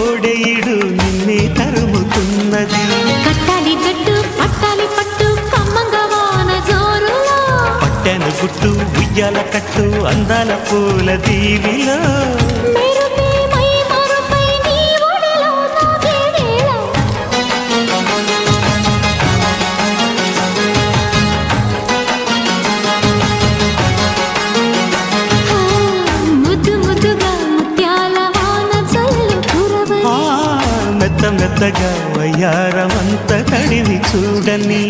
కోడెయిడు నిన్నే తరుముతున్నది. కట్టాలి జట్టు పట్టాలి పట్టు కమ్మంగా వాన జోరులో, పట్టెను గుట్టు ఉయ్యాల కట్టు అందాల పూల దీవిలో. మెరుపే మై మరుపై నీ ఒడిలో నాకే వేళ. ఆ, ముద్దు ముద్దుగా ముత్యాల వాన జల్లు కురవని, మెత్త మెత్తగా వయ్యారమంత తడివి చూడని.